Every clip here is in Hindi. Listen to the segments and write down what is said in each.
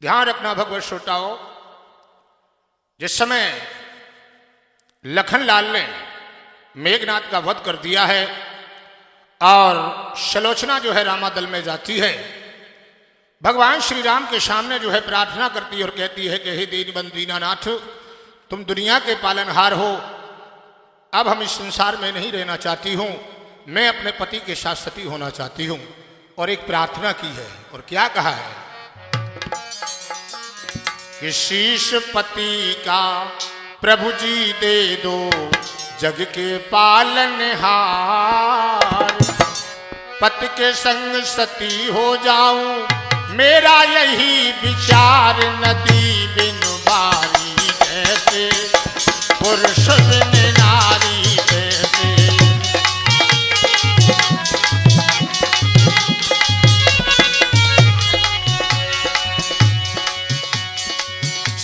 ध्यान रखना भगवत श्रोताओं, जिस समय लखनलाल ने मेघनाथ का वध कर दिया है और सलोचना जो है रामादल में जाती है, भगवान श्री राम के सामने जो है प्रार्थना करती है और कहती है कि हे दीनबंधु दीनानाथ, तुम दुनिया के पालनहार हो, अब हम इस संसार में नहीं रहना चाहती हूँ, मैं अपने पति के साथ सती होना चाहती हूँ। और एक प्रार्थना की है और क्या कहा है कि शीश पति का प्रभु जी दे दो, जग के पालनहार, पति के संग सती हो जाऊं, मेरा यही विचार, नदी बिन बारी जैसे, पुरुष बिन नारी जैसे।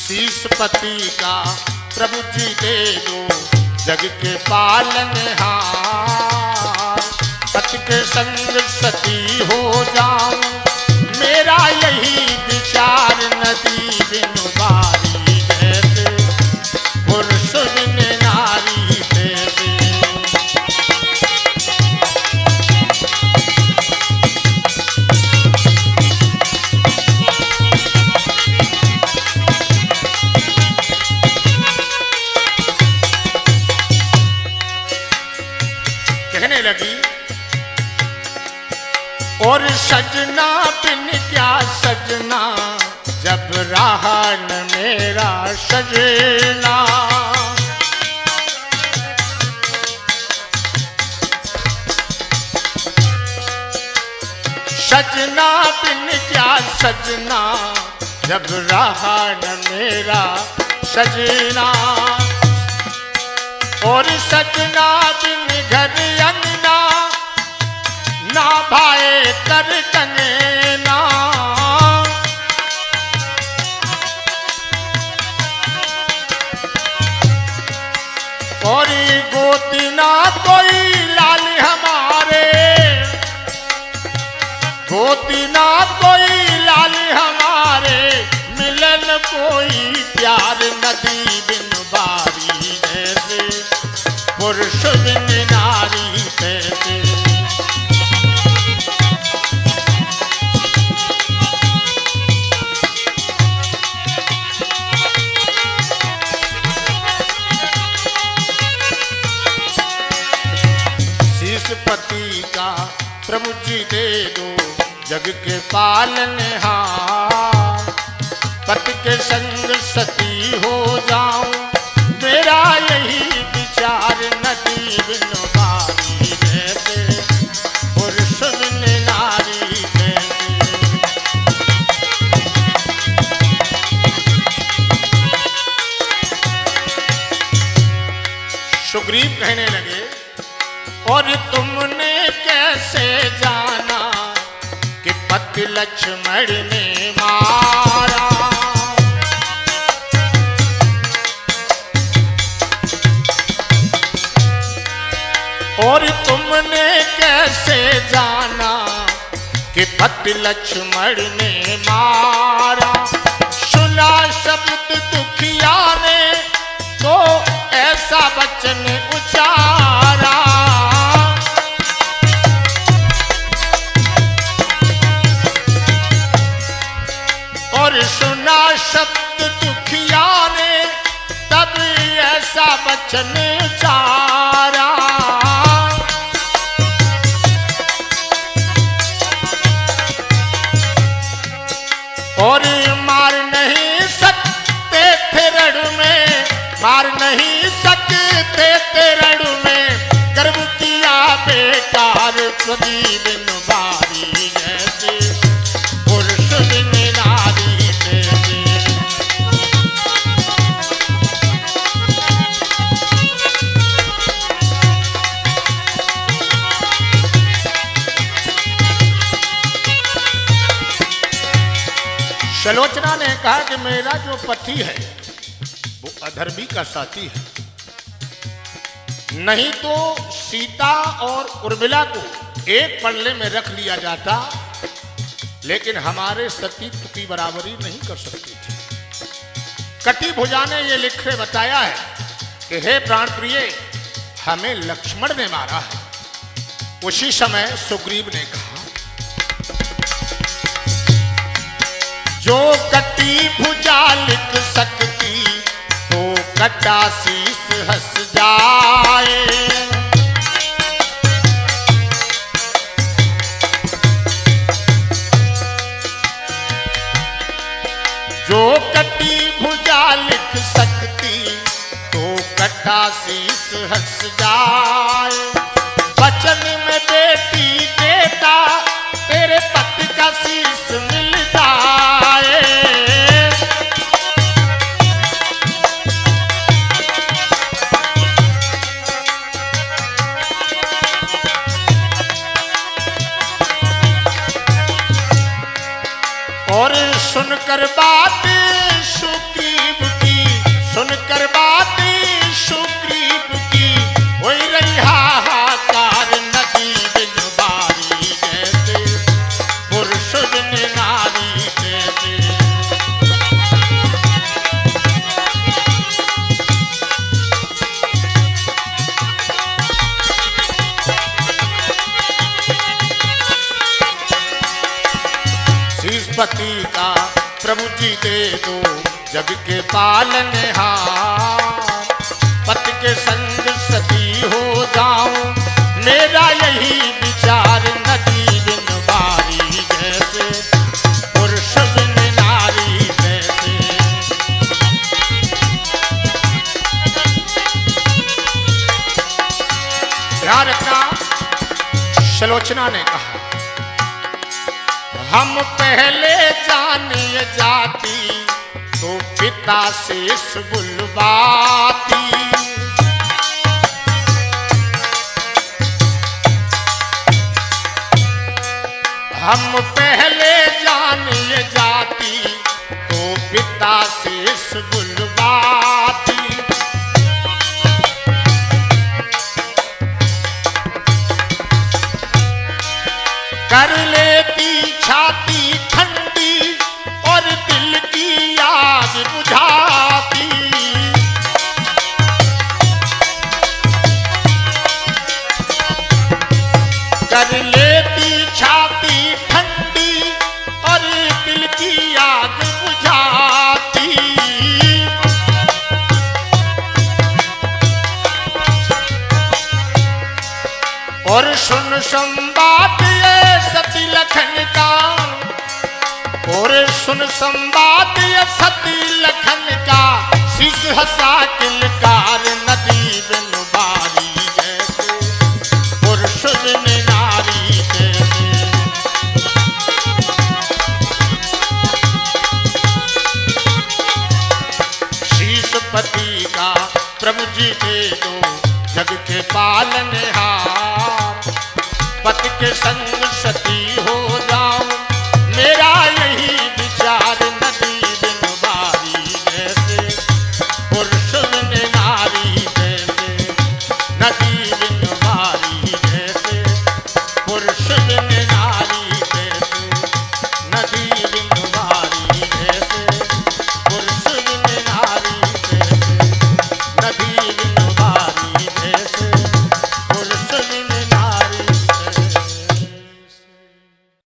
शीश पति का प्रभु जी दे दो, जग के पालनहार, पति के संग सती हो जाऊं, मेरा यही विचार, नदी बिन बारी जैसे, पुरुष बिन नारी जैसे। कहने लगी और सजना बिन क्या सजना, जब रहा न मेरा सजना। सजना बिन क्या सजना, जब रहा न मेरा सजना। और सजना बिन घर अंगना, ना भाए कर कंगना। और गोती ना कोई लाल हमारे, गोती ना कोई लाल हमारे, मिलन कोई प्यार, नदी बिन बारी जैसे, पुरुष बिन नारी जैसे। पति का प्रभु जी दे दो, जग के पालनहार, पति के संग सती हो जाऊं, मेरा यही विचार, नदी बिन बारी जैसे, पुरुष बिन नारी जैसे। सुग्रीव कहने लगे और तुमने कैसे जाना कि पति लक्ष्मण ने मारा। और तुमने कैसे जाना कि पति लक्ष्मण ने मारा। सुना शब्द दुखिया ने तो ऐसा वचन उचारा। और सुना शब्द दुखिया ने तब ऐसा वचन उचारा। और मार नहीं सकते थे रण में, मार नहीं सकते थे रण में, गर्व किया बेकार, पति बिन बारी जैसे, पुरुष बिन नारी जैसे। सलोचना ने कहा कि मेरा जो पति है वो अधर्मी का साथी है, नहीं तो सीता और उर्मिला को एक पल्ले में रख लिया जाता लेकिन हमारे सतीत्व की बराबरी नहीं कर सकती थी। कटी भुजा ने ये लिखे बताया है कि हे प्राण प्रिय, हमें लक्ष्मण ने मारा है। उसी समय सुग्रीव ने कहा, जो कटी भुजा लिख सकती तो कटा शीस हंस जाए। जो कटी भुजा लिख सकती तो कटा शीस हंस जाए। वचन में बेटी देता तेरे पति का शीस मिल जाए। और सुनकर बात सुग्रीव की, सुनकर बात सुग्रीव की, वही रही हाहाकार नदी बिन बारी जैसे, पुरुष बिन नारी जैसे। पति का प्रभु जी दे दो जग के पालनहार। पति के संग सती हो जाऊं मेरा यही विचार। नदी बिन बारी जैसे, पुरुष बिन नारी जैसे। ध्यान रखना, सुलोचना ने कहा, हम पहले जानिए जाती तो पिता शेष बुलवाती। हम पहले जानिए जाती तो पिता शेष बुलवाती। कर लेती छाती ठंडी और दिल की आग बुझाती। कर लेती छाती ठंडी और दिल की आग बुझाती। और सुन संवाद ये सती लखन का, और सुन संवाद ये सती लखन का, शीस हंसा किलकार। नदी बिन बारी जैसे, पुरुष बिन नारी जैसे। शीस पति का प्रभु जी दे दो जग के पालनहार। पति के संग सती हो